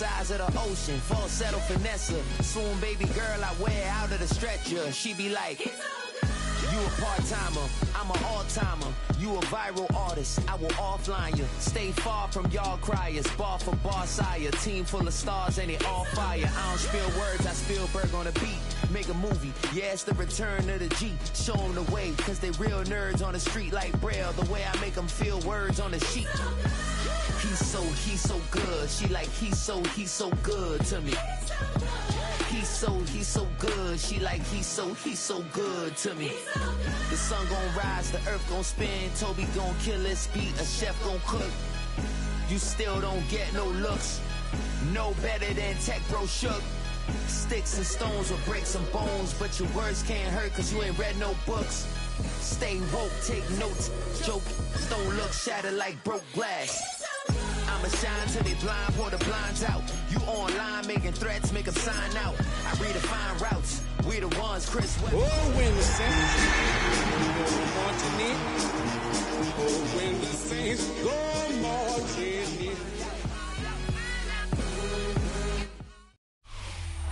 size of the ocean, falsetto finesse. Soon, baby girl, I wear out of the stretcher. She be like, you a part-timer, I'm an all-timer. You a viral artist, I will offline you. Stay far from y'all criers, bar for bar sire. Team full of stars and it all fire. I don't spill words, I Spielberg on the beat. Make a movie, yeah, it's the return of the G. Show them the way, cause they real nerds on the street like Braille. The way I make them feel words on the sheet. He's so good. She like, he's so good to me. He's so good. She like, he's so good to me. The sun gon' rise, the earth gon' spin. Toby gon' kill this beat, a chef gon' cook. You still don't get no looks. No better than Tech Bro Shook. Sticks and stones will break some bones, but your words can't hurt cause you ain't read no books. Stay woke, take notes, joke. Don't look shattered like broke glass. I'ma shine till they blind, pour the blinds out. You online making threats, make them sign out. I redefine routes, we the ones, Chris West. Oh, when the Saints go marching in. Oh, when the Saints go marching in.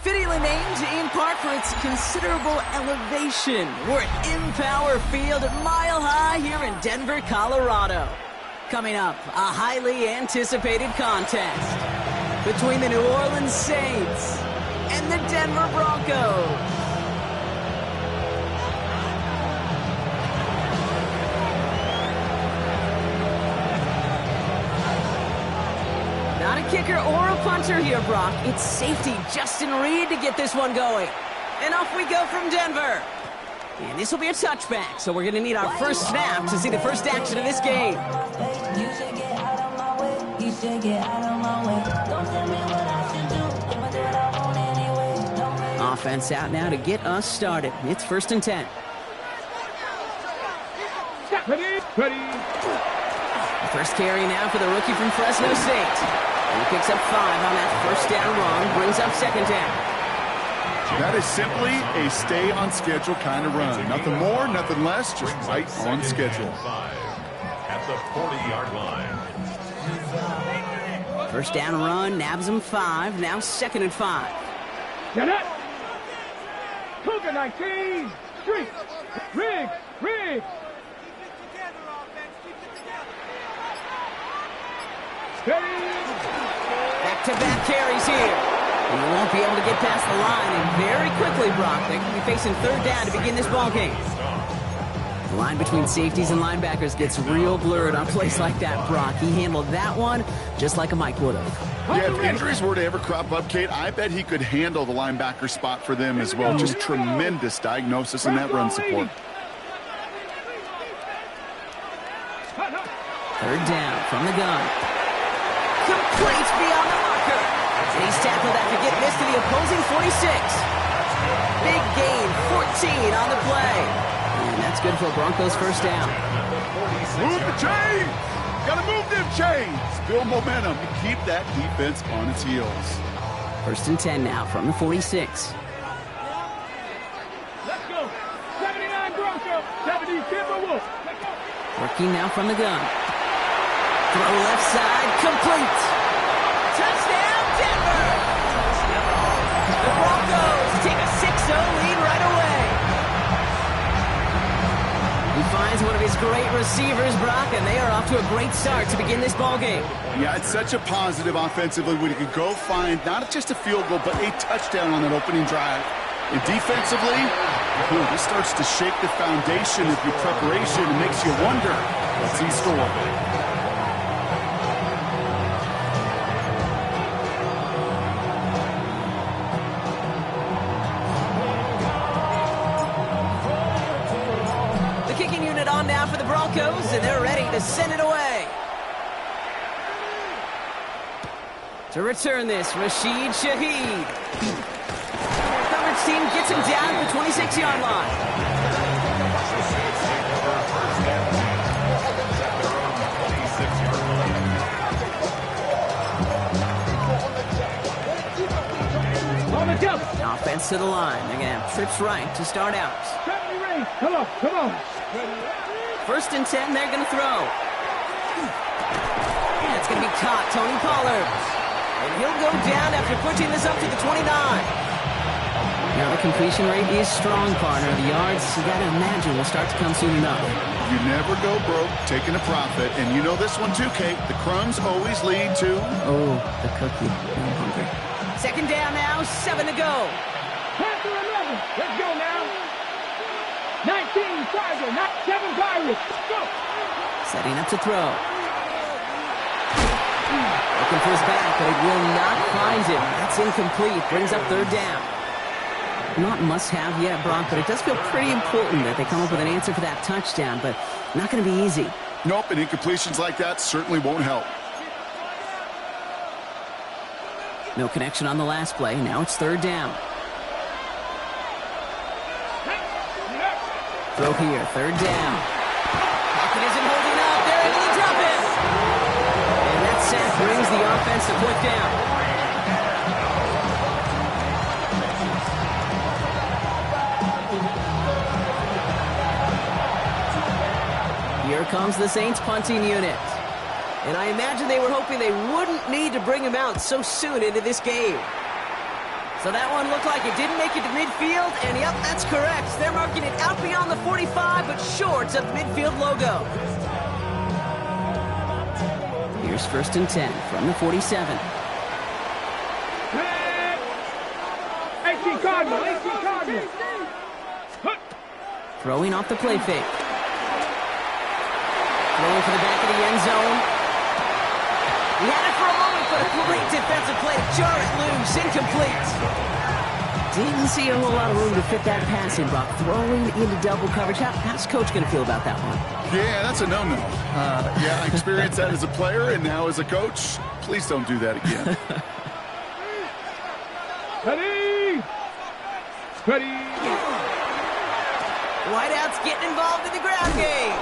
Fittingly named in part for its considerable elevation. We're at Empower Field at Mile High here in Denver, Colorado. Coming up, a highly anticipated contest between the New Orleans Saints and the Denver Broncos. Not a kicker or a punter here, Brock. It's safety Justin Reed to get this one going. And off we go from Denver. And this will be a touchback, so we're going to need our first snap to see the first action of this game. You should get out of my way. You should get out of my way. Don't tell me what I should do. I'ma do what I want anyway. Don't make Offense out now to get us started. It's 1st and 10. Ready. First carry now for the rookie from Fresno State. And he picks up 5 on that first down run, brings up 2nd down. That is simply a stay-on-schedule kind of run. Nothing more, nothing less, just right on schedule. At the 40-yard line. First down run, nabs him 5, now 2nd and 5. Get it! Cougar 19, street, Riggs. Back-to-back carries here. And they won't be able to get past the line, and very quickly, Brock, they could be facing 3rd down to begin this ball game. The line between safeties and linebackers gets real blurred on plays like that, Brock. He handled that one just like a Mike would have. Yeah, if injuries were to ever crop up, Kate, I bet he could handle the linebacker spot for them as well. Just tremendous diagnosis in that run support. 3rd down from the gun. Complete beyond the marker. And he's tackled after getting this to the opposing 46. Big gain, 14 on the play. And that's good for Broncos' first down. Move the chains! Gotta move them chains! Build momentum and keep that defense on its heels. 1st and 10 now from the 46. Let's go. 79 Broncos, 70 Timberwolves. Working now from the gun. Throw left side, complete. Touchdown, Denver! The Broncos take a 6-0 lead right away. He finds one of his great receivers, Brock, and they are off to a great start to begin this ball game. Yeah, it's such a positive offensively when he could go find not just a field goal, but a touchdown on that opening drive. And defensively, this starts to shake the foundation of your preparation and makes you wonder what's in store. On now for the Broncos, and they're ready to send it away. To return this, Rashid Shaheed. The coverage team gets him down to the 26-yard line. Offense to the line. They're going to have trips right to start out. Come on. 1st and 10, they're going to throw. And it's going to be caught. Tony Pollard. And he'll go down after pushing this up to the 29. Now the completion rate is strong, partner. The yards, you got to imagine, will start to come soon enough. You never go broke taking a profit. And you know this one too, Kate. The crumbs always lead to... Oh, the cookie. I'm hungry. Second down now, 7 to go. Pass to 11. Let's go now. 19 Tigers, not 7 Pirates. Go. Setting up to throw. Looking for his back, but it will not find him. That's incomplete. Brings up third down. Not must-have yet, Brock, but it does feel pretty important that they come up with an answer for that touchdown, but not going to be easy. Nope, and incompletions like that certainly won't help. No connection on the last play. Now it's third down. Throw here, third down. Pocket isn't holding up. They're able to drop it. And that sack brings the offense to fourth down. Here comes the Saints punting unit. And I imagine they were hoping they wouldn't need to bring him out so soon into this game. So that one looked like it didn't make it to midfield, and yep, that's correct. They're marking it out beyond the 45, but short of the midfield logo. Here's first and 10 from the 47. 18 Cardinal, 18 Cardinal. Throwing off the play fake. Throwing for the back of the end zone. He had it for a moment, but a great defensive play to jar it loose. Incomplete. Didn't see a whole lot of room to fit that passing, Brock. Throwing into double coverage. How's Coach going to feel about that one? Yeah, that's a no-no. Yeah, I experienced that as a player and now as a coach. Please don't do that again. Ready? Ready? Wideouts getting involved in the ground game.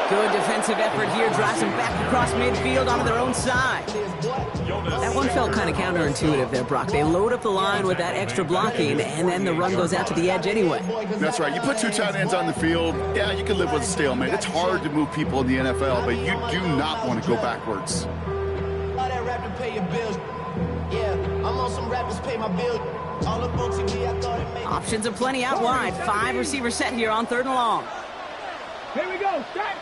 Good defensive effort here. Drives them back across midfield onto their own side. That one felt kind of counterintuitive there, Brock. They load up the line with that extra blocking, and then the run goes out to the edge anyway. That's right. You put two tight ends on the field, yeah, you can live with a stalemate. It's hard to move people in the NFL, but you do not want to go backwards. All that rap to pay your bills. Yeah, I'm on some rappers pay my bills. All up on TV, I thought it made... Options are plenty out wide. 5 receivers set here on third and long. Here we go. Set.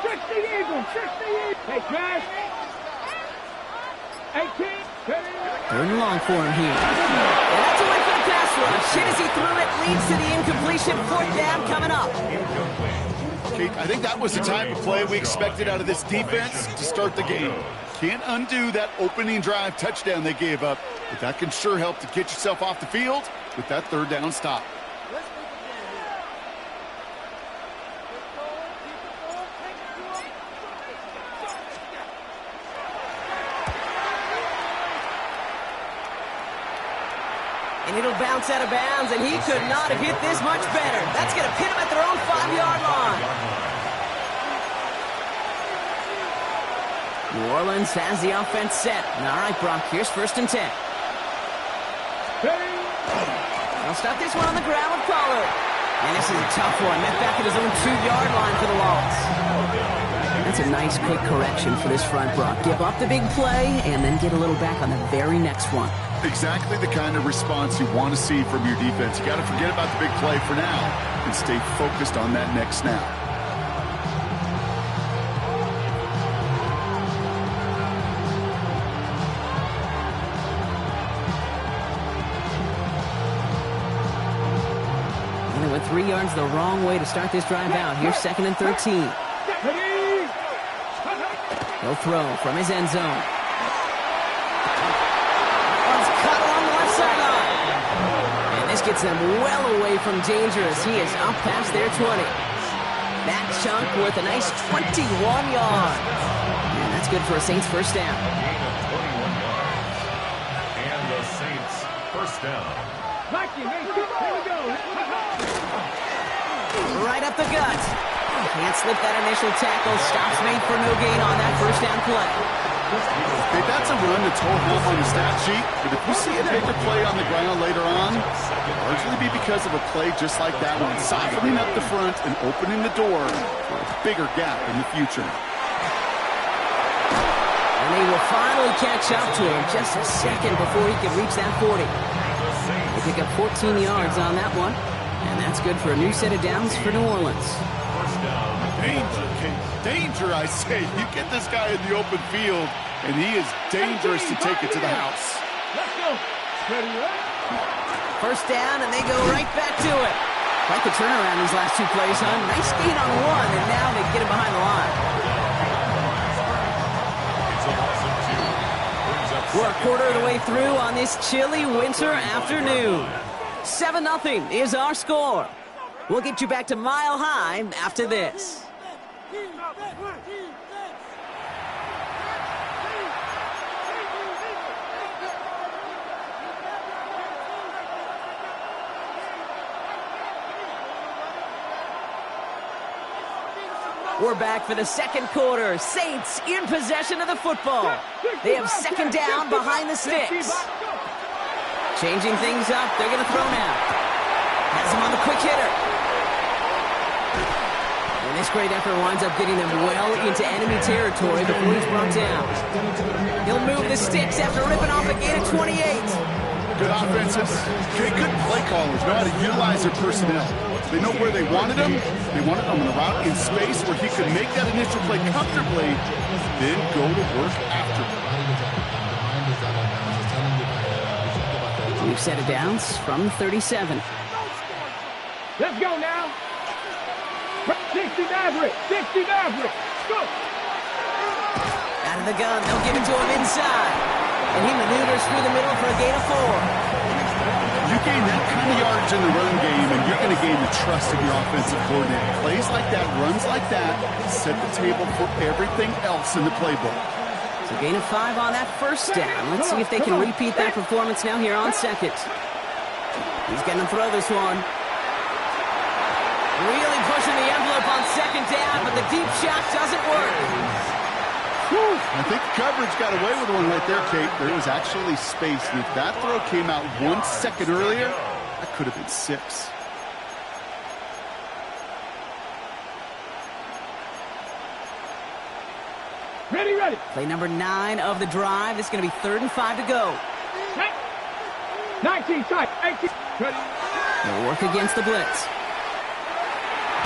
Trick the Eagle. Trick the Eagle. Hey, Crash. 18. Third and long for him here. And that's away for the pass rush. Hit as he threw it. Leads to the incompletion. Fourth down coming up. I think that was the type of play we expected out of this defense to start the game. Can't undo that opening drive touchdown they gave up, but that can sure help to get yourself off the field with that third down stop. And it'll bounce out of bounds, and he could not have hit this much better. That's going to pin him at their own 5-yard line. New Orleans has the offense set. All right, Brock, here's first and 10. They'll stop this one on the ground with Pollard. And this is a tough one. Met back at his own 2-yard line for the loss. That's a nice, quick correction for this front, Brock. Give up the big play and then get a little back on the very next one. Exactly the kind of response you want to see from your defense. You got to forget about the big play for now and stay focused on that next snap. And they went 3 yards the wrong way to start this drive out. Here's second and 13. He'll throw from his end zone. This gets them well away from danger as he is up past their 20. That chunk worth a nice 21 yards. And that's good for a Saints first down. And the Saints first down. Here we go. Right up the gut. Can't slip that initial tackle. Stops made for no gain on that first down play. Hey, that's a run that's hold off on the stat sheet, but if you see a bigger play on the ground later on, it'll largely be because of a play just like that one, softening up the front and opening the door for a bigger gap in the future. And they he will finally catch up to him just a second before he can reach that 40. They pick up 14 yards on that one, and that's good for a new set of downs for New Orleans. Danger, Kate. Danger, I say. You get this guy in the open field, and he is dangerous to take it to the house. Let's go. Ready, right? First down, and they go right back to it. Like the turnaround these last two plays, huh? Nice gain on one, and now they get him behind the line. We're a quarter of the way through on this chilly winter afternoon. 7-0 is our score. We'll get you back to Mile High after this. We're back for the second quarter. Saints in possession of the football. They have second down behind the sticks. Changing things up. They're going to throw now. Has him on the quick hitter. And this great effort winds up getting them well into enemy territory before he's brought down. He'll move the sticks after ripping off a gain of 28. Good offenses. Okay, good play callers. Know how to utilize their personnel. They know where they wanted him. They wanted him on a route in space where he could make that initial play comfortably, then go to work after. We've set it downs from 37. Let's go now. 60 Maverick. 60 Maverick. Go. Out of the gun. They'll give it to him inside. And he maneuvers through the middle for a gain of 4. You gain that kind of yardage in the run game, and you're going to gain the trust of your offensive coordinator. Plays like that, runs like that, set the table for everything else in the playbook. So gain of 5 on that first down. Let's see if they can repeat that performance now here on second. He's going to throw this one. Really pushing the envelope on second down, but the deep shot doesn't work. I think coverage got away with one right there, Kate. There was actually space, and if that throw came out 1 second earlier, that could have been 6. Ready, ready. Play number 9 of the drive. It's going to be 3rd and 5 to go. 19 tight. 18. Ready. They'll work against the blitz.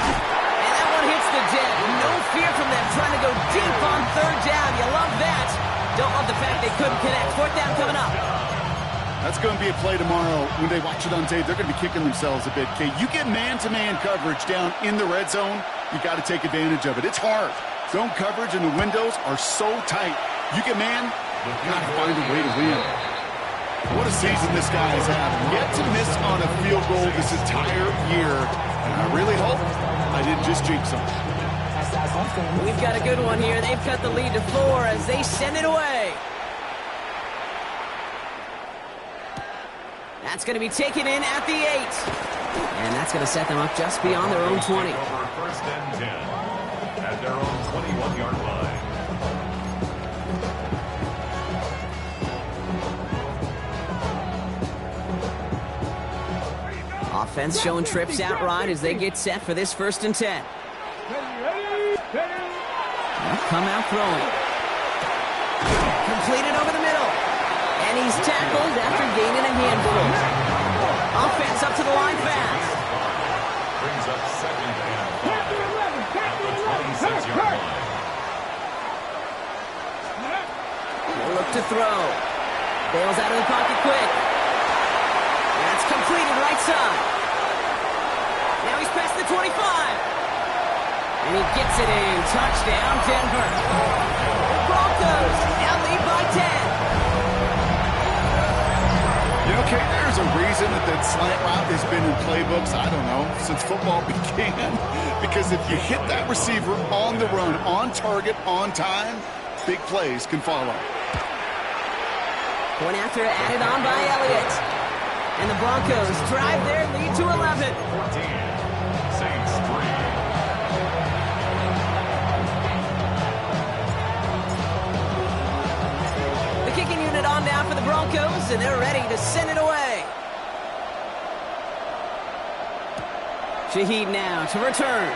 And that one hits the deck. No fear from them trying to go deep on 3rd down. You love that. Don't love the fact they couldn't connect. 4th down coming up. That's going to be a play tomorrow. When they watch it on tape, they're going to be kicking themselves a bit, Kate. You get man-to-man coverage down in the red zone, you got to take advantage of it. It's hard. Zone coverage and the windows are so tight. You get man, you got to find a way to win. What a season this guy has had. Yet to miss on a field goal this entire year. And I really hope I didn't just jinx him. We've got a good one here. They've cut the lead to 4 as they send it away. That's going to be taken in at the 8. And that's going to set them up just beyond their own 20. First and 10 at their own 21-yard line. Offense showing trips outright as they get set for this 1st and 10. They'll come out throwing. Completed over the middle. And he's tackled after gaining a handful. Offense up to the line fast. Brings up 2nd and 5 at the 26-yard line. They'll look to throw. Bails out of the pocket quick. That's completed right side. Now he's past the 25. And he gets it in. Touchdown, Denver. The Broncos now lead by 10. You know, Kate, there's a reason that slant route has been in playbooks, I don't know, since football began. Because if you hit that receiver on the run, on target, on time, big plays can follow. Point after added on by Elliott. And the Broncos drive their lead to 11. 14. Saints 3. The kicking unit on now for the Broncos, and they're ready to send it away. Shaheed now to return.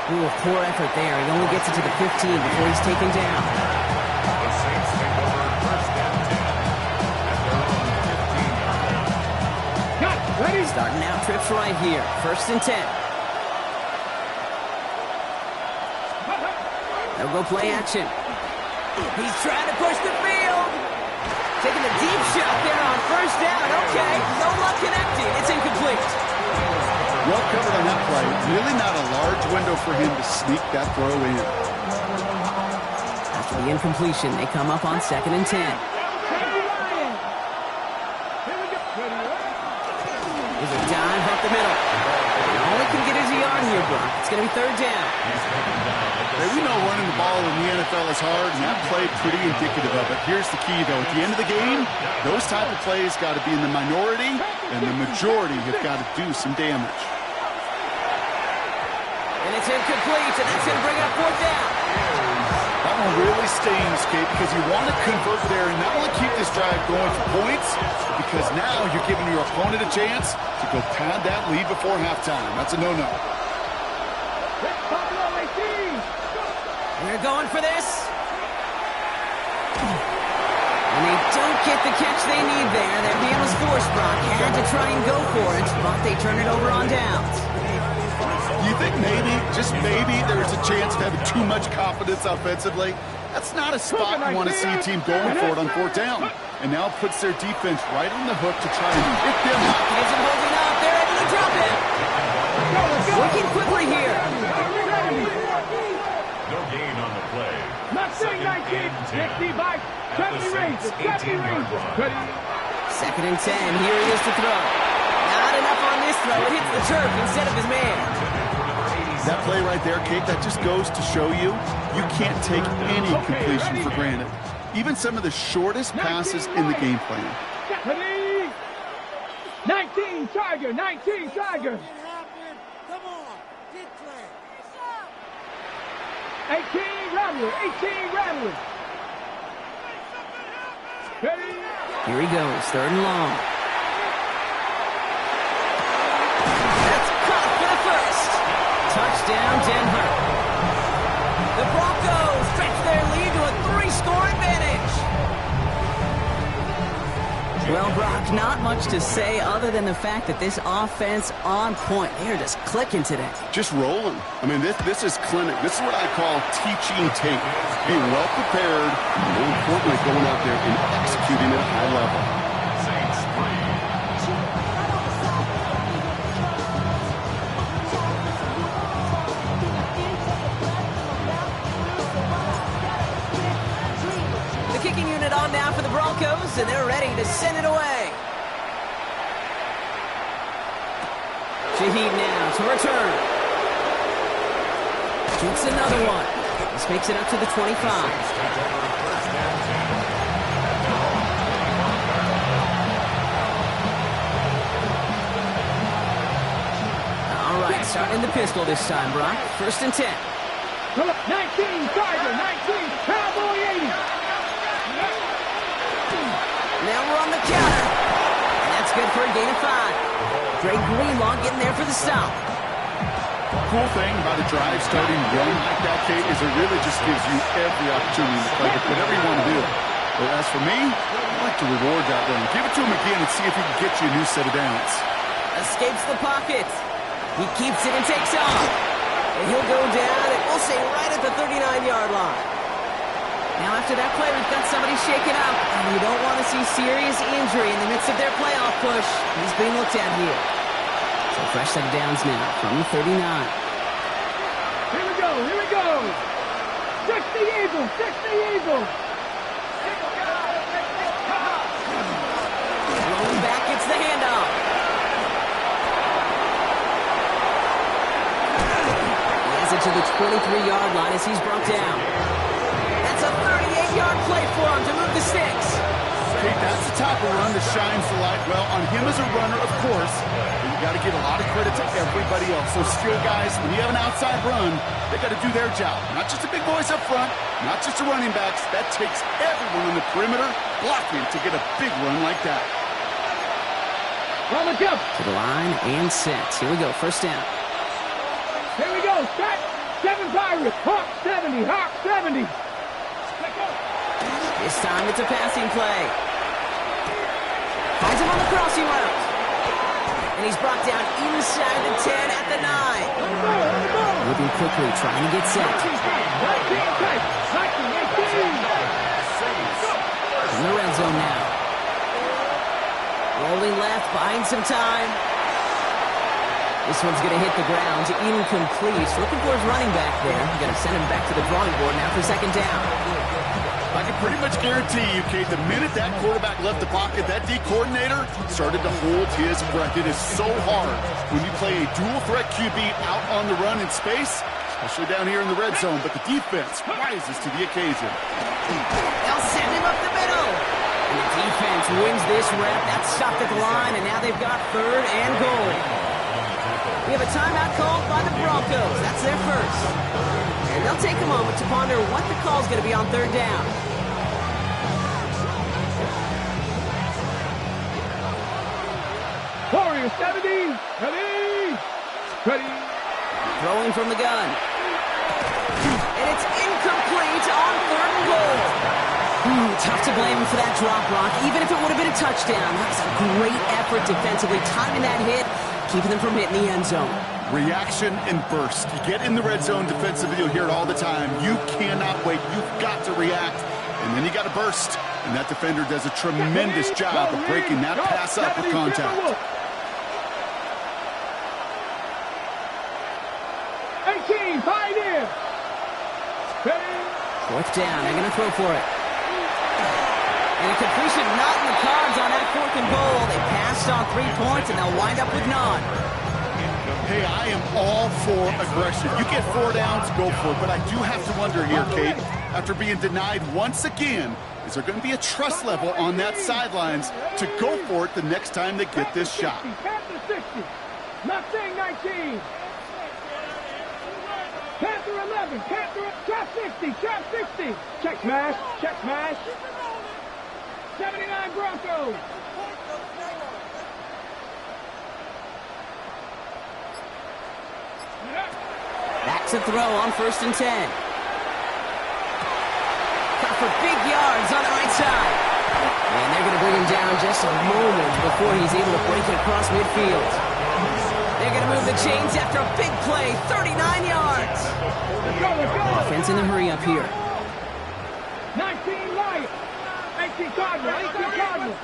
Ooh, a poor effort there. He only gets it to the 15 before he's taken down. The Saints take over first and 10 at their own 15-yard line. Got it. Ready? Starting out trips right here. First and 10. They'll go play action. He's trying to push the field. Taking a deep shot there on first down. Okay, no luck connecting. It's incomplete. Well covered on that play. Really not a large window for him to sneak that throw in. After the incompletion, they come up on second and 10. There's a dive up the middle. All he can get is a yard here, Brock. It's going to be third down. Hey, we know running the ball in the NFL is hard, and that play pretty indicative of it. Here's the key, though. At the end of the game, those type of plays got to be in the minority, and the majority have got to do some damage. And it's incomplete, and that's going to bring up fourth down. That one really stings, Kate, because you want to convert there and not only keep this drive going for points, because now you're giving your opponent a chance to go pad that lead before halftime. That's a no-no. They're going for this. And they don't get the catch they need there. Their man was forced, Brock. Had to try and go for it, but they turn it over on downs. You think maybe, just maybe, there's a chance of having too much confidence offensively? That's not a spot you want to see a team going for it on fourth down. And now it puts their defense right on the hook to try and hit them. Isn't holding up. They're ready to drop it. Working quickly here. No gain on the play. Not saying 19. 50 by 70 range. 70 range. Second and 10. Here he is to throw. Not enough on this throw. It hits the turf instead of his man. That play right there, Kate, that just goes to show you can't take any completion for granted. Even some of the shortest passes in the game plan. 19 Tiger. 19 Tiger. Come on. Get clear. 18 Rattler. 18 Rattler. Ready? Here he goes. Third and long. That's caught for the first. Touchdown, Denver. The Broncos stretch their lead to a 3-score advantage. Well, Brock, not much to say other than the fact that this offense on point. They're just clicking today. Just rolling. I mean, this is clinic. This is what I call teaching tape. Being well prepared, and more importantly, going out there and executing at a high level. Saints 3. The kicking unit on now for the Broncos, and they're ready to send it away. Shaheed now to return. Shoots another one. This makes it up to the 25. All right, starting the pistol this time, Brock. First and 10. 19 Tiger. 19 Cowboy 80. Now we're on the counter. And that's good for a gain of 5. Drake Greenlaw getting there for the stop. Cool thing about a drive starting run like that, Kate, is it really just gives you every opportunity to play with whatever you want to do. But as for me, I like to reward that run. Give it to him again and see if he can get you a new set of downs. Escapes the pocket. He keeps it and takes off. And he'll go down, and we'll say right at the 39-yard line. Now after that play, we've got somebody shaken up. And you don't want to see serious injury in the midst of their playoff push. He's being looked at here. So fresh set of downs now from the 39. Here we go. Here we go. 60 Eagles. 60 Eagles. Rolling back, it's the handoff. He has it to the 23-yard line as he's brought down. That's a 38-yard play for him to move the sticks. Kate, that's the type of run that shines the light. Well, on him as a runner, of course, but you got to give a lot of credit to everybody else. Those skill guys, when you have an outside run, they got to do their job. Not just the big boys up front, not just the running backs. That takes everyone on the perimeter blocking to get a big run like that. On the jump. To the line and set. Here we go. First down. Here we go. Set. 7 Pirates. Hawk 70. Hawk 70. This time it's a passing play. Finds him on the crossing route. And he's brought down inside the 10 at the 9. Moving quickly, trying to get set. 19. In the red zone now. Rolling left, buying some time. This one's going to hit the ground. Incomplete. Looking for his running back there. You got to send him back to the drawing board now for second down. I can pretty much guarantee you, Kate, the minute that quarterback left the pocket, that D coordinator started to hold his breath. It is so hard when you play a dual threat QB out on the run in space, especially down here in the red zone, but the defense rises to the occasion. They'll send him up the middle. And the defense wins this rep. That's stopped at the line, and now they've got 3rd and goal. We have a timeout called by the Broncos. That's their first. And they'll take a moment to ponder what the call's going to be on 3rd down. Warrior 70. Ready. Ready. Throwing from the gun. And it's incomplete on 3rd and goal. Tough to blame him for that drop, Brock. Even if it would have been a touchdown, that was a great effort defensively, timing that hit, keeping them from hitting the end zone. Reaction and burst. You get in the red zone defensively, you'll hear it all the time. You cannot wait. You've got to react, and then you got to burst. And that defender does a tremendous job of breaking that pass up with contact. 18, pioneer. Ready. 4th down, they're going to throw for it. And a completion not in the cards on that 4th and goal. They passed on 3 points, and they'll wind up with none. Hey, I am all for aggression. You get 4 downs, go for it. But I do have to wonder here, Kate, after being denied once again, is there going to be a trust level on that sidelines to go for it the next time they get this shot? Panther 60. Mustang 19. Panther 11. Panther trap 60. Trap 60. Check smash. Check smash. 79 Broncos. Back to throw on 1st and 10. Cut for big yards on the right side. And they're going to bring him down just a moment before he's able to break it across midfield. They're going to move the chains after a big play, 39 yards. Let's go, let's go. Offense in the hurry up here. 19 Lions. 18 Cardinals. 18 Cardinals.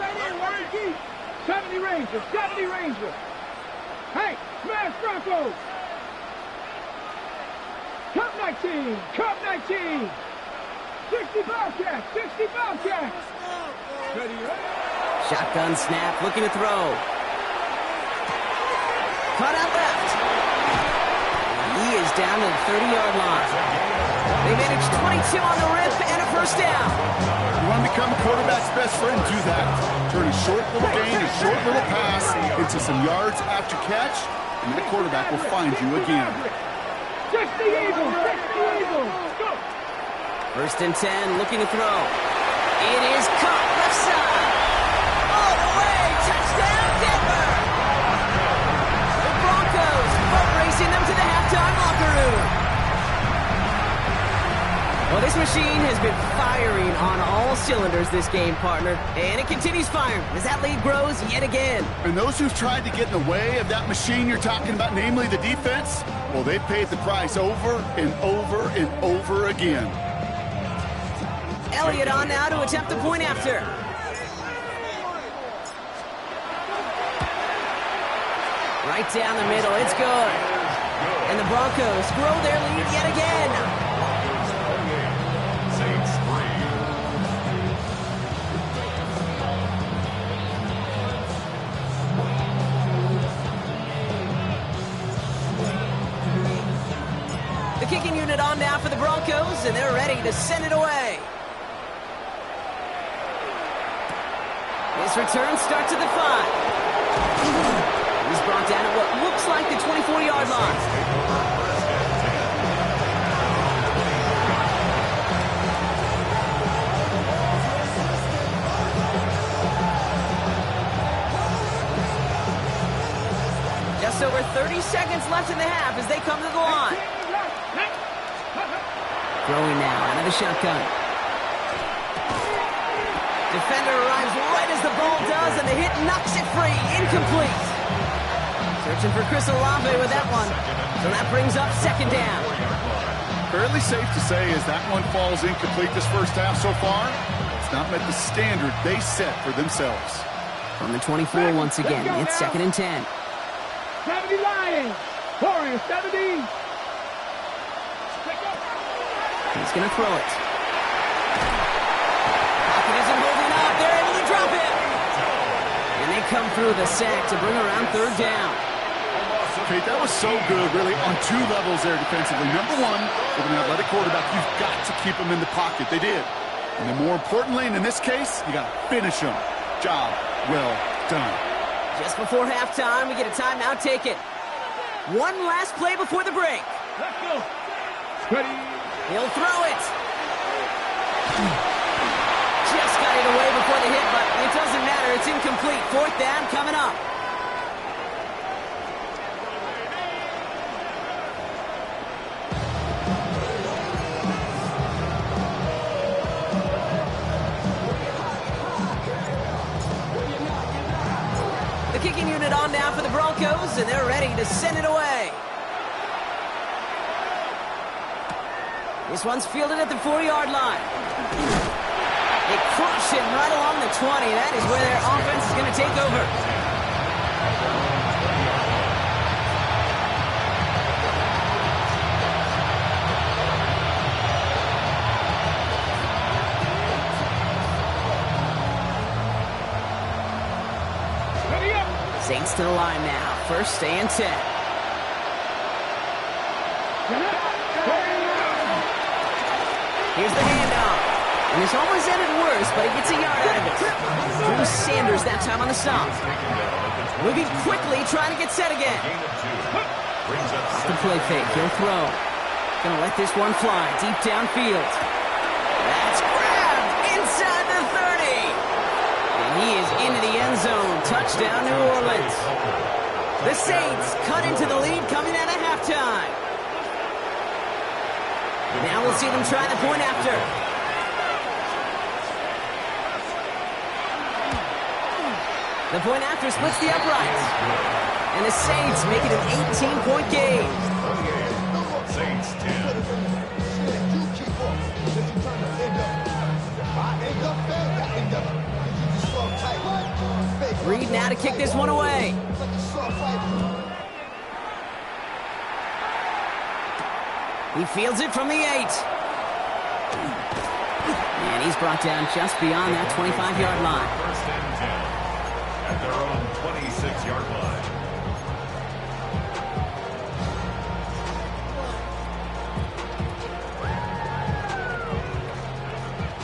70 Rangers. 70 Rangers. Hey, smash Broncos. Cup 19. Cup 19. 60 Bobcats. 60 Bobcats. Ready, ready. Shotgun snap, looking to throw. Cut out left. He is down to the 30-yard line. They managed 22 on the rip and a 1st down. You want to become a quarterback's best friend, do that. Turn a short little gain, a short little pass into some yards after catch, and the quarterback will find you again. 60 Eagles. 60 Eagles. Go. 1st and 10, looking to throw. It is caught left side. All the way, touchdown Denver. The Broncos boat racing them to the halftime locker room. Well, this machine has been firing on all cylinders this game, partner. And it continues firing as that lead grows yet again. And those who've tried to get in the way of that machine you're talking about, namely the defense, well, they've paid the price over and over and over again. Elliott on now to attempt the point after. Right down the middle, it's good. And the Broncos grow their lead yet again. The kicking unit on now for the Broncos, and they're ready to send it away. This return starts at the 5. He's brought down at what looks like the 24-yard line. Just over 30 seconds left in the half as they come to the line. Throwing now out of the shotgun. Defender arrives right as the ball does, and the hit knocks it free. Incomplete. Searching for Chris Olave with that one. So that brings up second down. Fairly safe to say as that one falls incomplete this first half so far, it's not met the standard they set for themselves. From the 24 once again, it's 2nd and 10. 70 Lions. Warriors 70. He's going to throw it. Pocket isn't moving up. They're able to drop it. And they come through the sack to bring around third down. Okay, that was so good, really, on two levels there defensively. Number one, with an athletic quarterback, you've got to keep him in the pocket. They did. And then more importantly, and in this case, you got to finish him. Job well done. Just before halftime, we get a timeout. Take it. One last play before the break. Let's go. Ready. He'll throw it. Just got it away before the hit, but it doesn't matter. It's incomplete. Fourth down coming up. The kicking unit on now for the Broncos, and they're ready to send it away. This one's fielded at the 4-yard line. They crush it right along the 20. That is where their offense is going to take over. Saints to the line now. 1st and 10. Here's the handoff. And this almost ended worse, but he gets a yard out of it. Drew Sanders that time on the stop. Moving quickly, trying to get set again. Off the play fake, he'll throw. Gonna let this one fly deep downfield. That's grabbed inside the 30. And he is into the end zone. Touchdown, New Orleans. The Saints cut into the lead coming out of halftime. Now we'll see them try the point after. The point after splits the uprights. And the Saints make it an 18-point game. Saints 10. Reed now to kick this one away. He fields it from the 8. And he's brought down just beyond that 25-yard line. 1st and 10 at their own 26-yard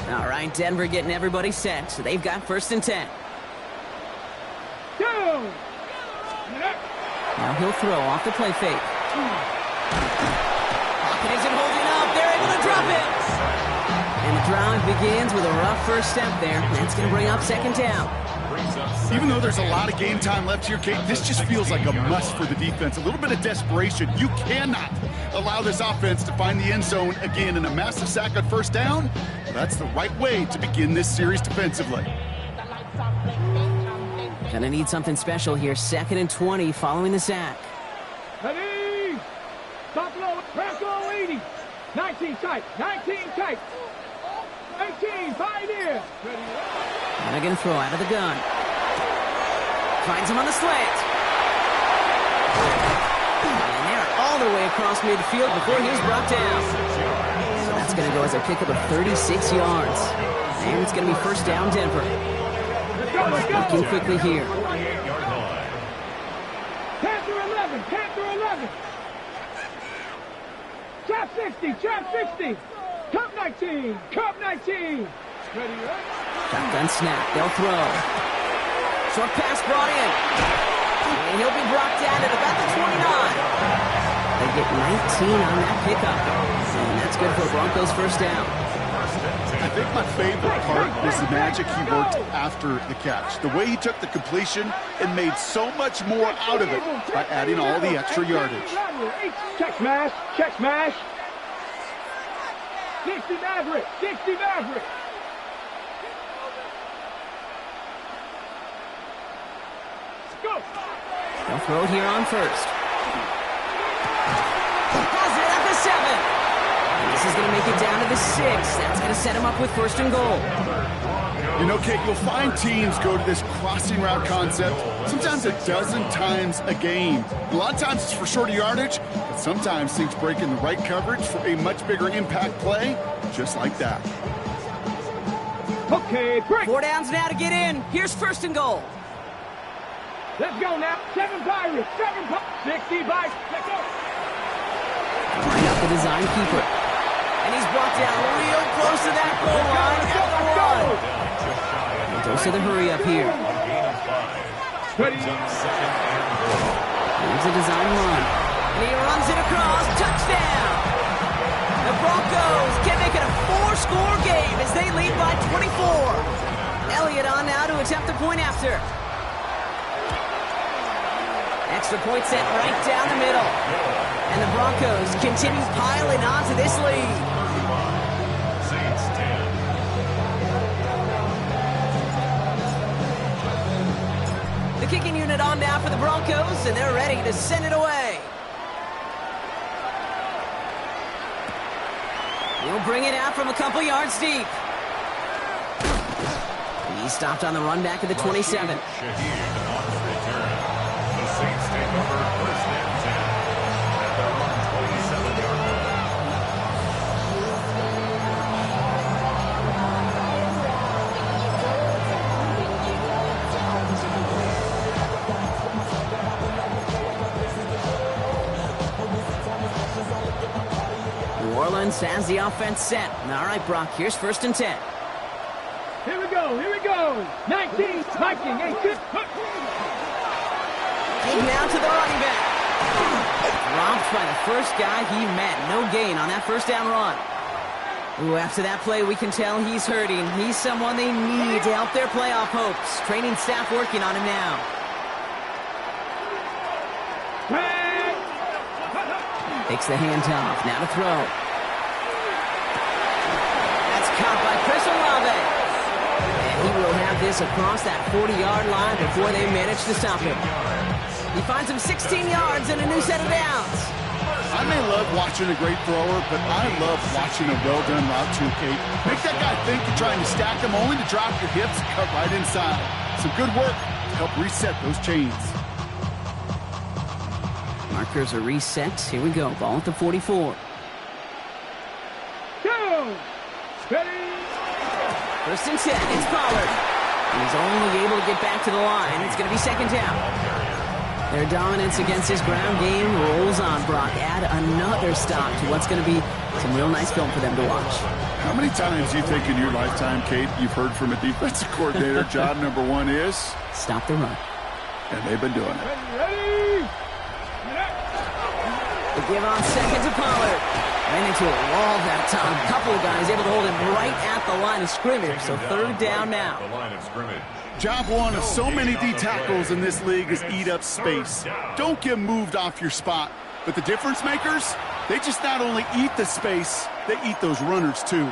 line. All right, Denver getting everybody set. So they've got 1st and 10. Now he'll throw off the play fake. Pocket isn't holding up. They're able to drop it. And the drive begins with a rough first step there. That's going to bring up 2nd down. Even though there's a lot of game time left here, Kate, this just feels like a must for the defense. A little bit of desperation. You cannot allow this offense to find the end zone again, in a massive sack on 1st down. Well, that's the right way to begin this series defensively. Gonna need something special here. 2nd and 20 following the sack. Ready. Stop low. Press low 80. 19 tight. 19 tight. 18. 5 in. And they're gonna throw out of the gun. Finds him on the slant. And they're all the way across midfield before he's brought down. So that's gonna go as a pickup of 36 yards. And it's gonna be 1st down Denver. Looking quickly here. Panther 11. Panther 11. Trap 60. Trap 60. Cup 19. Cup 19. Ready, right? Shotgun snap. They'll throw. Short pass brought in. And he'll be brought down at about the 29. They get 19 on that pickup. And that's good for Broncos 1st down. I think my favorite part was the magic he worked after the catch. The way he took the completion and made so much more out of it by adding all the extra yardage. Check smash. Check smash. 60 Maverick. 60 Maverick. Go. They'll throw it here on first. Has it at the 7. This is going to make it down to the 6. That's going to set him up with first and goal. You know, Kate, you'll find teams go to this crossing route concept sometimes a dozen times a game. A lot of times it's for shorter yardage, but sometimes things break in the right coverage for a much bigger impact play, just like that. Okay, break. 4 downs now to get in. Here's first and goal. Let's go now. 7 Pirates. 7 Pirates. 60 Pirates. Let's go. Line up the design keeper. And he's brought down real close to that goal line at the run. Goes to the hurry up here. Ready. Here's a design run. And he runs it across. Touchdown. The Broncos can make it a 4-score game as they lead by 24. Elliott on now to attempt the point after. Extra point set right down the middle. And the Broncos continue piling on to this lead. Saints 10. The kicking unit on now for the Broncos, and they're ready to send it away. He'll bring it out from a couple yards deep. He's stopped on the run back at the 27. Shaheed on the return. The Saints take over first and 10 at their own 27-yard line. New Orleans has the offense set. All right, Brock, here's first and 10. Here we go. Here we go. 19. Viking. 18. Kick now to the running back. Dropped by the first guy he met. No gain on that first down run. Ooh, after that play, we can tell he's hurting. He's someone they need to help their playoff hopes. Training staff working on him now. Takes the handoff. Now to throw. That's caught by Chris Olave. And he will have this across that 40-yard line before they manage to stop him. He finds him 16 yards and a new set of downs. I may love watching a great thrower, but I love watching a well-done route too, Kate. Make that guy think you're trying to stack him only to drop your hips and cut right inside. Some good work to help reset those chains. Markers are reset. Here we go. Ball at the 44. Go. Ready. First and 10. It's Pollard. He's only able to get back to the line. It's going to be second down. Their dominance against his ground game rolls on, Brock. Add another stop to what's going to be some real nice film for them to watch. How many times do you think in your lifetime, Kate, you've heard from a defensive coordinator, job number one is? Stop the run. And they've been doing it. Ready. The give on second to Pollard. Ran into a wall that time. A couple of guys able to hold him right at the line of scrimmage. So third down now. The line of scrimmage. Job one of so many D tackles in this league is eat up space. Don't get moved off your spot. But the difference makers, they just not only eat the space, they eat those runners too.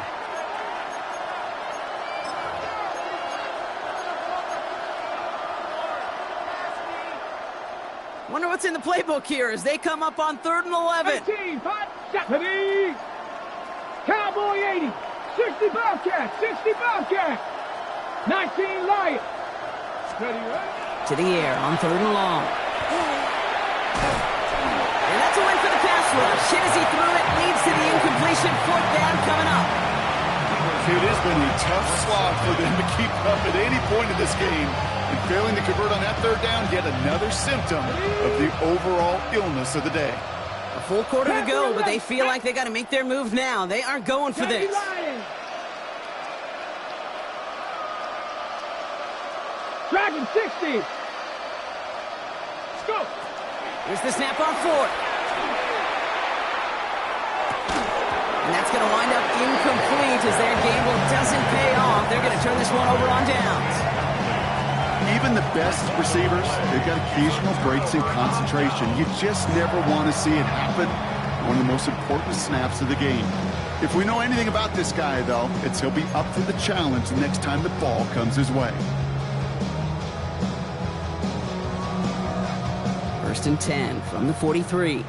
Wonder what's in the playbook here as they come up on 3rd and 11. 18. 5. Ready. Cowboy 80. 60 Bobcat. 60 Bobcat. 19 Lion. Ready, right? To the air on 3rd and long. And that's a win for the pass rush. Hit as he threw it, leads to the incompletion. 4th down coming up. It has been a tough slog for them to keep up at any point in this game. And failing to convert on that 3rd down, yet another symptom of the overall illness of the day. A full quarter to go, but they feel like they got to make their move now. They are going for this. Dragon 60. Let's go. Here's the snap on 4th. And that's going to wind up incomplete as their gamble doesn't pay off. They're going to turn this one over on downs. Even the best receivers, they've got occasional breaks in concentration. You just never want to see it happen. one of the most important snaps of the game. If we know anything about this guy, though, it's he'll be up for the challenge the next time the ball comes his way. 1st and 10 from the 43.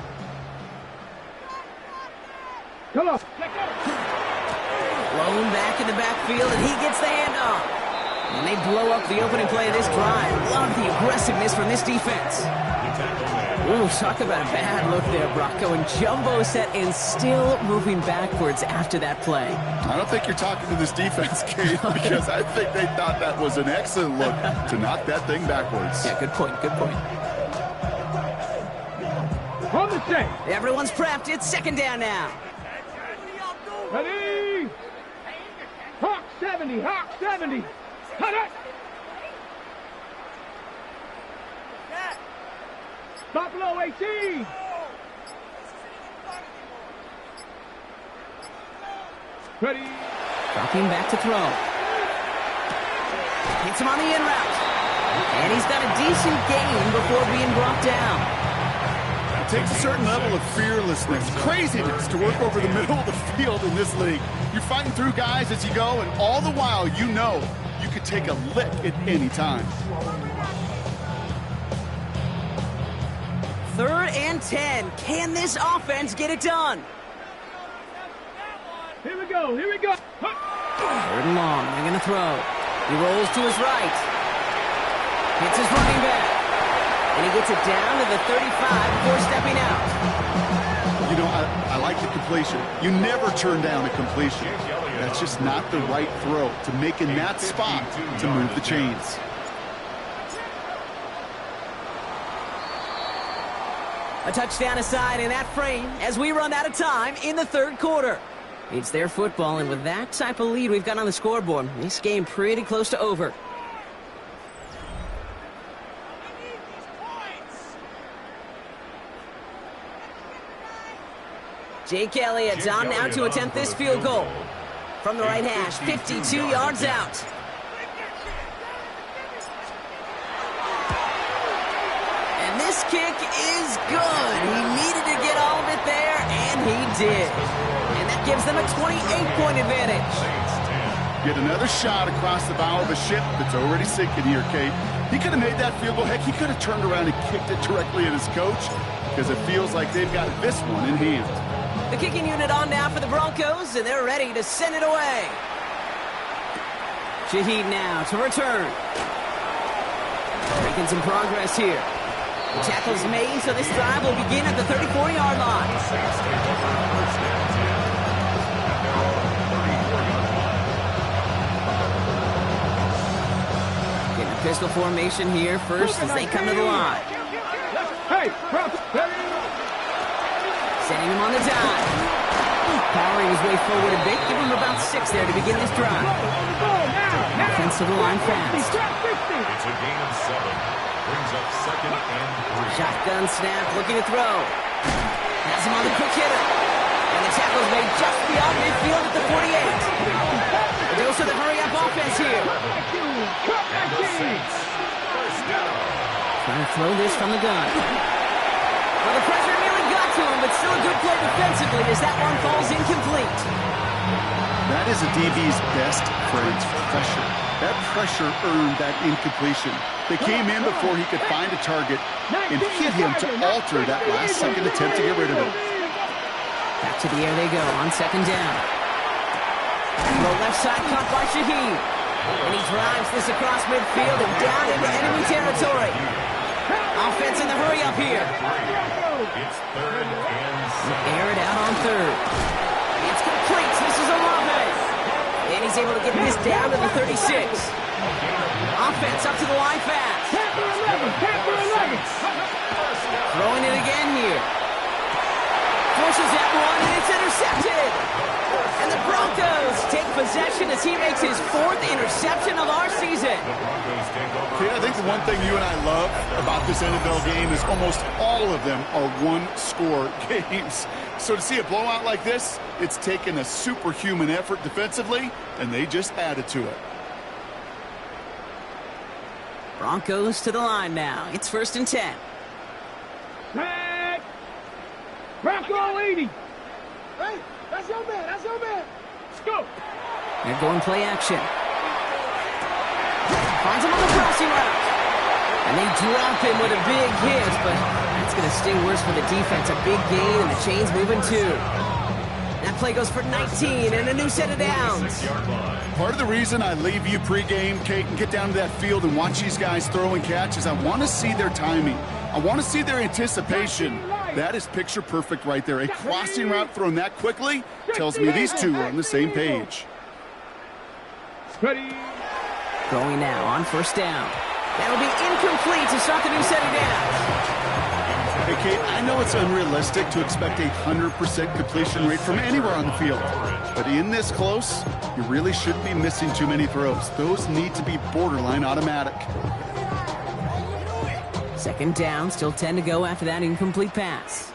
Come on. Blown back in the backfield, and he gets the handoff. And they blow up the opening play of this drive. Love the aggressiveness from this defense. Ooh, talk about a bad look there, Brock. Going jumbo set and still moving backwards after that play. I don't think you're talking to this defense, Kate, because I think they thought that was an excellent look to knock that thing backwards. Yeah, good point, good point. From the set. Everyone's prepped. It's 2nd down now. Ready? Hawk 70, Hawk 70. Cut it. Buffalo 18. Ready? Dropping back to throw. Hits him on the in route. And he's got a decent gain before being brought down. It takes a certain level of fearlessness, craziness to work over the middle of the field in this league. You're fighting through guys as you go, and all the while you know you could take a lick at any time. 3rd and 10. Can this offense get it done? Here we go, here we go. 3rd and long. They're going to throw. He rolls to his right. Hits his running back. And he gets it down to the 35 before stepping out. You know, I like the completion. You never turn down a completion. That's just not the right throw to make in that spot to move the chains. A touchdown aside in that frame as we run out of time in the 3rd quarter. It's their football, and with that type of lead we've got on the scoreboard, this game pretty close to over. Jake Elliott's on now to attempt this field goal. From the right hash, 52 yards out. And this kick is good. He needed to get all of it there, and he did. And that gives them a 28-point advantage. Get another shot across the bow of a ship that's already sinking here, Kate. He could have made that field goal. Heck, he could have turned around and kicked it directly at his coach because it feels like they've got this one in hand. The kicking unit on now for the Broncos, and they're ready to send it away. Shaheed now to return. Making some progress here. The tackle's made, so this drive will begin at the 34-yard line. Getting a pistol formation here first as they come to the line. Hey, Sending him on the dime. Powering his way forward a bit. Give him about 6 there to begin this drive. Offensive line fast. It's a gain of 7. Brings up 2nd and 3. Shotgun snap, looking to throw. Has him on the quick hitter. And the tackle's made just beyond midfield at the 48. A dose of the hurry-up offense here. Trying to throw this from the gun. Well, the pressure nearly got to him, but still a good play defensively as that one falls incomplete. That is a DB's best friend, pressure. That pressure earned that incompletion. They came in before he could find a target and hit him to alter that last-second attempt to get rid of it. Back to the air they go on 2nd down. The left side caught by Shaheed. And he drives this across midfield and down into enemy territory. Offense in the hurry-up here. It's 3rd and 7. Air it out on 3rd. It's complete. This is Olave. And he's able to get this down to the 36. Offense up to the line fast. Throwing it again here. Forces that one, and it's intercepted. And the Broncos take possession as he makes his 4th interception of our season. Okay, I think the one thing you and I love about this NFL game is almost all of them are one-score games. So to see a blowout like this, it's taken a superhuman effort defensively, and they just added to it. Broncos to the line now. It's 1st and 10. Bronco 80. Hey, that's your man. That's your man. Let's go. They're going play action. Finds him on the crossing route. And they drop him with a big hit, but that's going to sting worse for the defense. A big gain, and the chain's moving too. That play goes for 19 and a new set of downs. Part of the reason I leave you pregame, Kate, and get down to that field and watch these guys throw and catch is I want to see their timing. I want to see their anticipation. That is picture perfect right there. A crossing route thrown that quickly tells me these two are on the same page. Ready. Throwing now on first down. That'll be incomplete to start the new set of downs. Hey, Kate, I know it's unrealistic to expect a 100% completion rate from anywhere on the field. But in this close, you really shouldn't be missing too many throws. Those need to be borderline automatic. Second down, still 10 to go after that incomplete pass.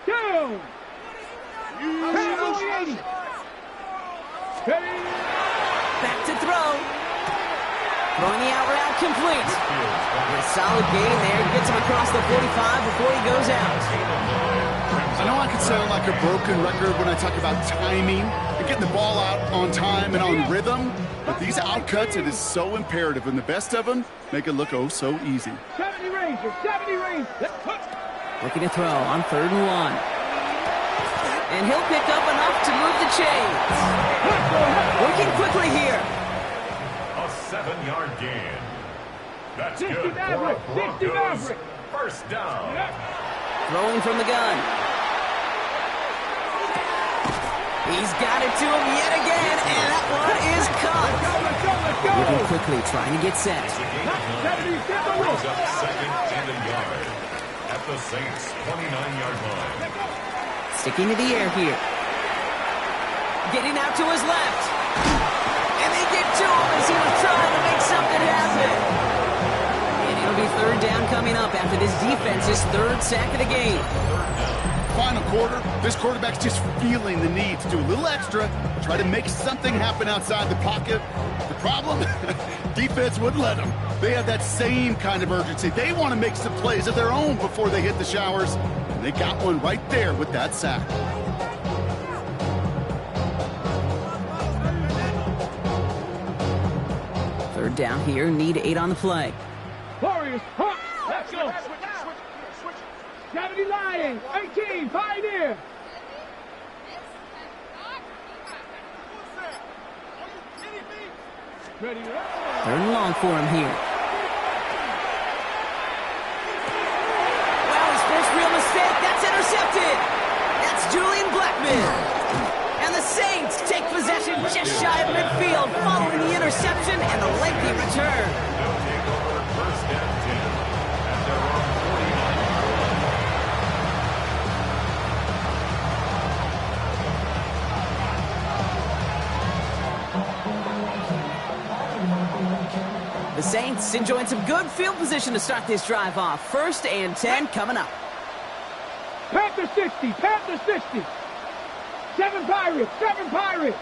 Down. Back to throw. Throwing the out route complete. And a solid gain there. Gets him across the 45 before he goes out. I know I can sound like a broken record when I talk about timing and getting the ball out on time and on rhythm, but these outcuts, it is so imperative, and the best of them make it look oh so easy. 70 range, 70 range. Looking to throw on 3rd and 1. And he'll pick up enough to move the chains. Working quickly here. A 7-yard gain. That's 60 good for Maverick, a 60 Broncos Maverick. first down. Throwing from the gun. He's got it to him yet again, and that one is caught. Let's go. Moving quickly, trying to get set. Brings up 2nd and a yard at the Saints' 29-yard line. Sticking to the air here. Getting out to his left. And they get to him as he was trying to make something happen. And it'll be 3rd down coming up after this defense's 3rd sack of the game. Final quarter, this quarterback's just feeling the need to do a little extra, try to make something happen outside the pocket. The problem, defense wouldn't let them. They have that same kind of urgency. They want to make some plays of their own before they hit the showers, and they got one right there with that sack. Third down here, need 8 on the play. Warriors, huh? Let's go. 70 Lions, 18 Pioneer. Ready. 3rd and long for him here. Wow, his first real mistake. That's intercepted. That's Julian Blackman. And the Saints take possession just shy of midfield following the interception and the lengthy return. They'll take over 1st and 10 at their own 49. The Saints enjoying some good field position to start this drive off. 1st and 10 coming up. Panther 60, Panther 60. 7 Pirates, 7 Pirates.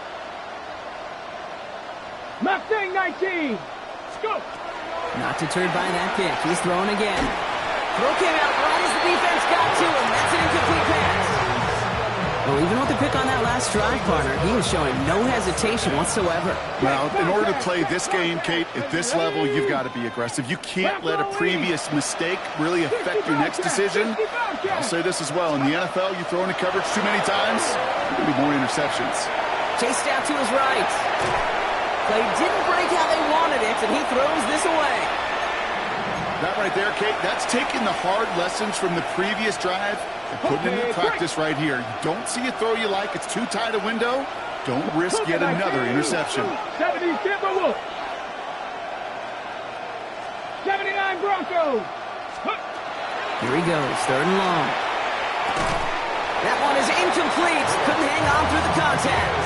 Mustang 19. Let's go. Not deterred by that kick. He's throwing again. Throw came out right as the defense got to him. That's an incomplete pass. Well, even with the pick on that last drive, partner, he was showing no hesitation whatsoever. Now, in order to play this game, Kate, at this level, you've got to be aggressive. You can't let a previous mistake really affect your next decision. I'll say this as well. In the NFL, you throw into coverage too many times, there'll be more interceptions. Chased out to his right. Play didn't break how they wanted it, and he throws this away. That right there, Kate, that's taking the hard lessons from the previous drive and putting it into practice right here. You don't see a throw you like, it's too tight a window, don't risk yet another interception. 70 Timberwolves. 79 Broncos. Here he goes, 3rd and long. That one is incomplete. Couldn't hang on through the contact.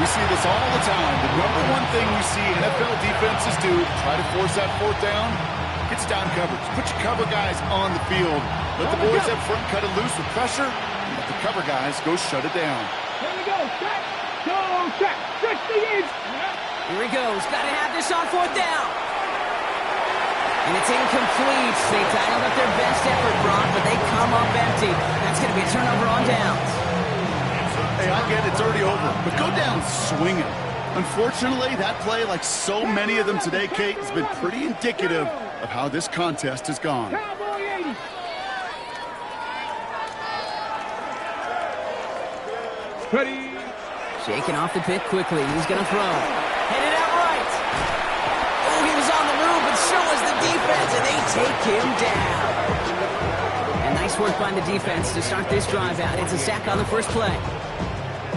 We see this all the time. The number one thing we see NFL defenses do, try to force that 4th down, gets down coverage. Put your cover guys on the field. Let the boys up front cut it loose with pressure, and let the cover guys go shut it down. Here we go, check. Go, check. 60 inch. Here he goes. Got to have this on 4th down. And it's incomplete. They dialed up their best effort, Brock, but they come up empty. That's going to be a turnover on downs. Hey, I get it, it's already over, but go down swinging. Unfortunately, that play, like so many of them today, Kate, has been pretty indicative of how this contest has gone. Cowboy 80. Ready. Shaking off the pit quickly. He's going to throw. Headed out right. Oh, he was on the move, but so was the defense, and they take him down. And nice work by the defense to start this drive out. It's a sack on the first play.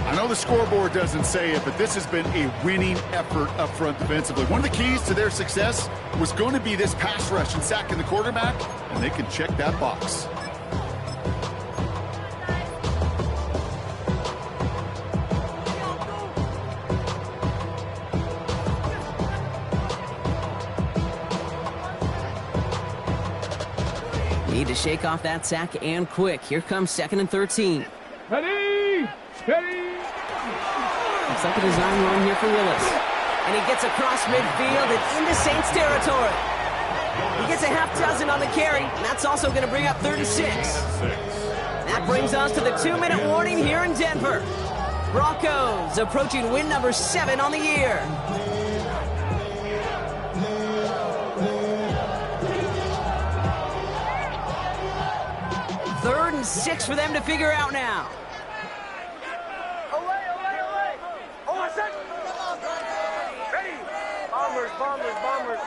I know the scoreboard doesn't say it, but this has been a winning effort up front defensively. One of the keys to their success was going to be this pass rush and sacking the quarterback, and they can check that box. Need to shake off that sack and quick. Here comes 2nd and 13. Ready. Ready. Looks like a design run here for Willis. And he gets across midfield and into Saints territory. He gets a half dozen on the carry, and that's also going to bring up 36. That brings us to the 2-minute warning here in Denver. Broncos approaching win number 7 on the year. Third and 6 for them to figure out now. Bombers.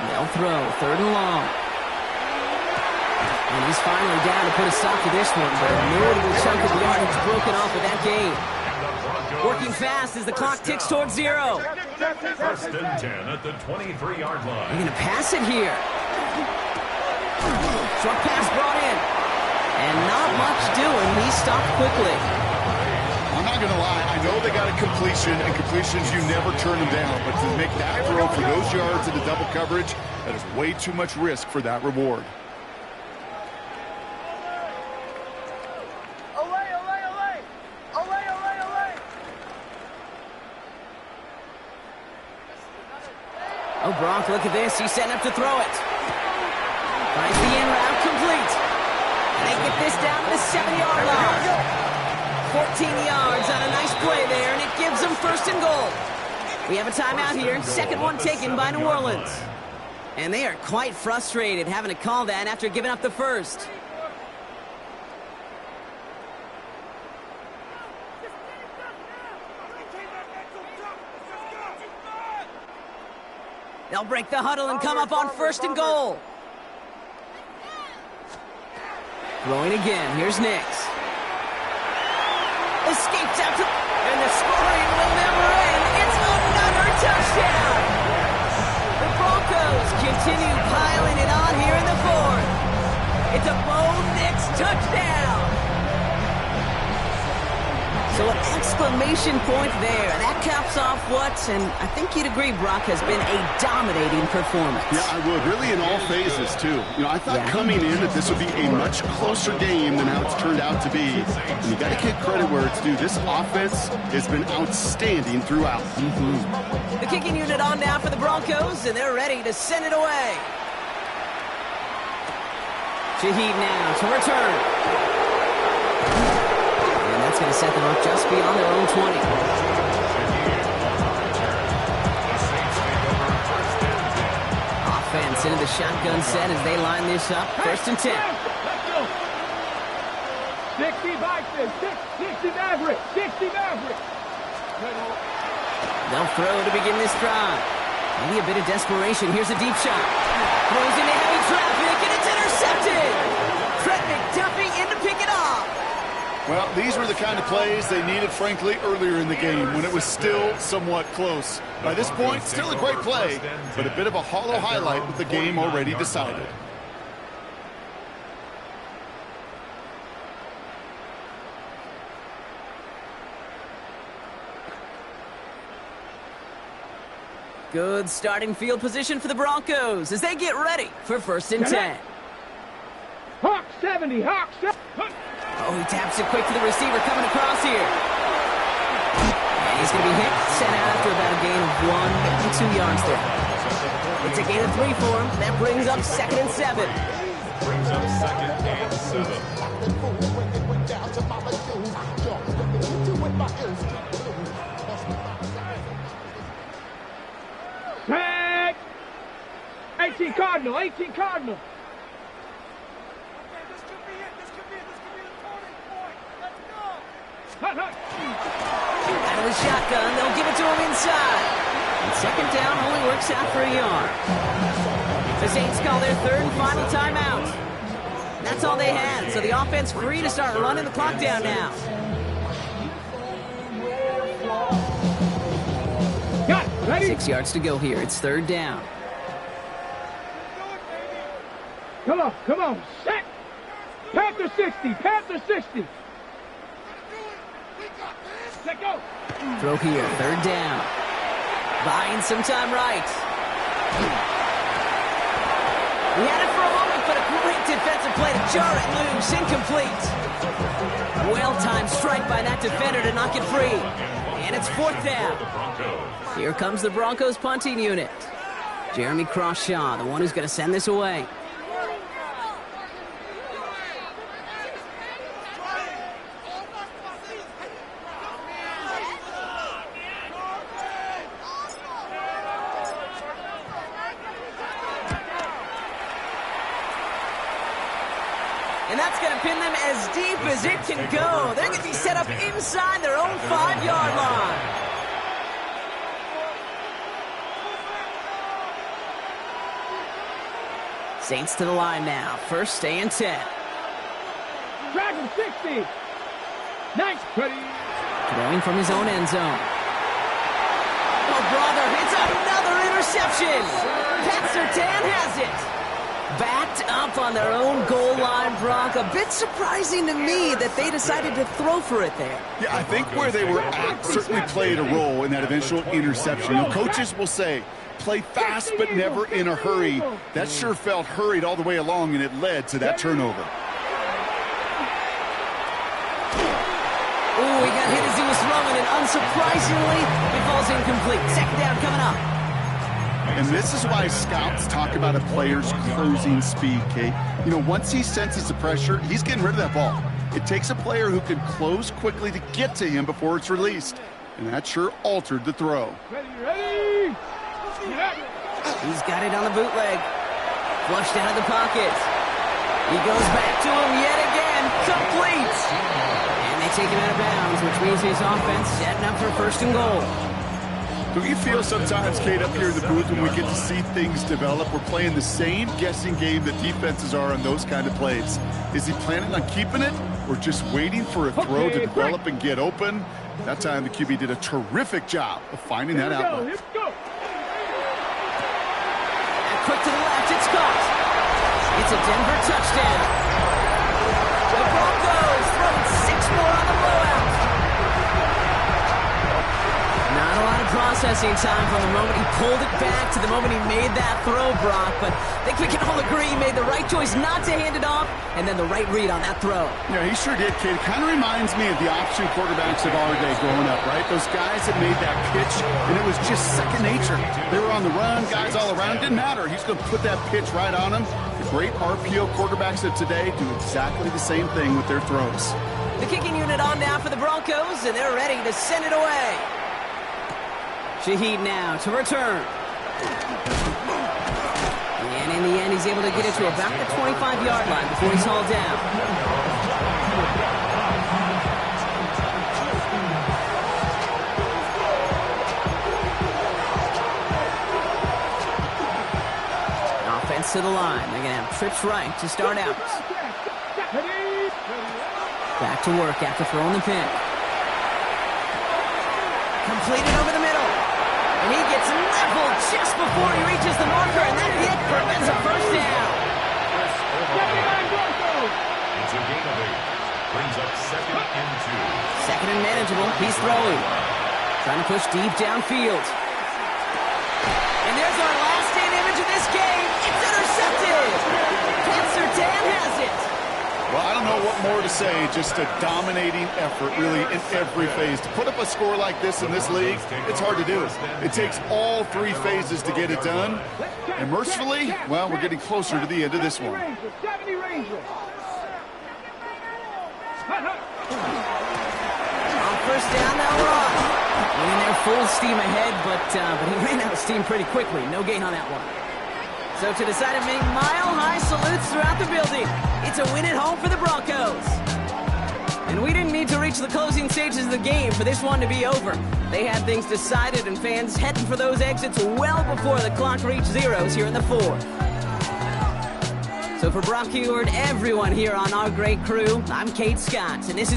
They'll throw, 3rd and long. And he's finally down to put a stop to this one, but a notable chunk of yardage broken off of that game. Working fast as the clock ticks towards 0. 1st and 10 at the 23-yard line. They're going to pass it here. Short pass brought in. And not much doing. He stopped quickly. I'm not going to lie. I know they got a completion, and completions, you never turn them down. But to make that throw for those yards into double coverage, that is way too much risk for that reward. Oh, Brock, look at this. He's setting up to throw it. Finds the in route complete. And they get this down to the 7-yard line. 14 yards on a nice play there, and it gives them 1st and goal. We have a timeout here. 2nd one taken by New Orleans. And they are quite frustrated having to call that after giving up the first. They'll break the huddle and come up on 1st and goal. Throwing again. Here's Nix. Escapes out to... And the scoring will never end. It's another touchdown. The Broncos continue piling it on here in the 4th. It's a Bo Nix touchdown. So an exclamation point there. That caps off what, and I think you'd agree, Brock, has been a dominating performance. Yeah, I would. Really in all phases, too. You know, I thought coming in that this would be a much closer game than how it's turned out to be. And you got to give credit where it's due. This offense has been outstanding throughout. The kicking unit on now for the Broncos, and they're ready to send it away. Shaheed now to return. That's going to set them up just beyond their own 20. Offense into the shotgun set as they line this up. 1st and 10. 60 Vikings, 60 Mavericks, 60 Mavericks. They'll throw to begin this drive. Maybe a bit of desperation. Here's a deep shot. Throws into heavy traffic, and it's intercepted. Fred McDuffie in to pick it off. Well, these were the kind of plays they needed, frankly, earlier in the game when it was still somewhat close. By this point, still a great play, but a bit of a hollow highlight with the game already decided. Good starting field position for the Broncos as they get ready for 1st and 10. Hawk 70, Hawk 70. Oh, he taps it quick to the receiver coming across here. And he's going to be hit, sent out after about a gain of 1 to 2 yards there. It's a gain of 3 for him. That brings up 2nd and 7. Brings up 2nd and 7. Tag! 18 Cardinal, 18 Cardinal. Out of the shotgun, they'll give it to him inside. And 2nd down only works out for a yard. The Saints call their 3rd and final timeout. That's all they had, so the offense free to start running the clock down now. Got it, ready? 6 yards to go here. It's 3rd down. Come on, set! Panther 60, Panther 60. Let go. Throw here, 3rd down. Buying some time right. He had it for a moment, but a great defensive play to jar it loose. Incomplete. Well-timed strike by that defender to knock it free. And it's 4th down. Here comes the Broncos punting unit. Jeremy Crawshaw, the one who's going to send this away. And that's going to pin them as deep as it can go. They're going to be set up inside their own 5-yard line. Saints to the line now. 1st and 10. Dragon 60. Nice. Ready. Throwing from his own end zone. Oh, brother, it's another interception. Pat Surtain has it. Backed up on their own goal line, Brock. A bit surprising to me that they decided to throw for it there. Yeah, I think where they were at certainly played a role in that eventual interception. You know, coaches will say, play fast but never in a hurry. That sure felt hurried all the way along, and it led to that turnover. Ooh, he got hit as he was throwing, and unsurprisingly, it falls incomplete. 2nd down coming up. And this is why scouts talk about a player's closing speed, Kate. You know, once he senses the pressure, he's getting rid of that ball. It takes a player who can close quickly to get to him before it's released. And that sure altered the throw. Ready. He's got it on the bootleg. Flushed out of the pocket. He goes back to him yet again. Complete. And they take him out of bounds, which means his offense setting up for 1st and goal. Do you feel sometimes, Kate, up here in the booth when we get to see things develop, we're playing the same guessing game that defenses are on those kind of plays? Is he planning on keeping it or just waiting for a throw to develop and get open? That time the QB did a terrific job of finding that outlet. Here we go. And quick to the left, it's caught. It's a Denver touchdown. The Broncos throwing 6 more on the blowout. Not a lot of processing time from the moment he pulled it back to the moment he made that throw, Brock. But I think we can all agree he made the right choice not to hand it off, and then the right read on that throw. Yeah, he sure did, Kate. It kind of reminds me of the option quarterbacks of our day growing up, right? Those guys that made that pitch, and it was just second nature. They were on the run, guys all around. Didn't matter. He's going to put that pitch right on them. The great RPO quarterbacks of today do exactly the same thing with their throws. The kicking unit on now for the Broncos, and they're ready to send it away. Shaheed now to return. And in the end, he's able to get it to about the 25-yard line before he's hauled down. Offense to the line. They're going to have trips right to start out. Back to work after throwing the pin. Completed over the middle. And he gets leveled just before he reaches the marker, and that hit prevents a 1st down. It's a gain of 8. Brings up 2nd and 2. 2nd and manageable. He's throwing. Trying to push deep downfield. And there's our last stand image of this game. It's intercepted. Pat Surtain has it. Well, I don't know what more to say. Just a dominating effort, really, in every phase. To put up a score like this in this league, it's hard to do. It takes all three phases to get it done. And mercifully, well, we're getting closer to the end of this one. On first down, they'll run. In there full steam ahead, but he ran out of steam pretty quickly. No gain on that one. So to decide to make mile-high salutes throughout the building. It's a win at home for the Broncos. And we didn't need to reach the closing stages of the game for this one to be over. They had things decided and fans heading for those exits well before the clock reached zeros here in the fourth. So for Brock Heward, everyone here on our great crew, I'm Kate Scott, and this is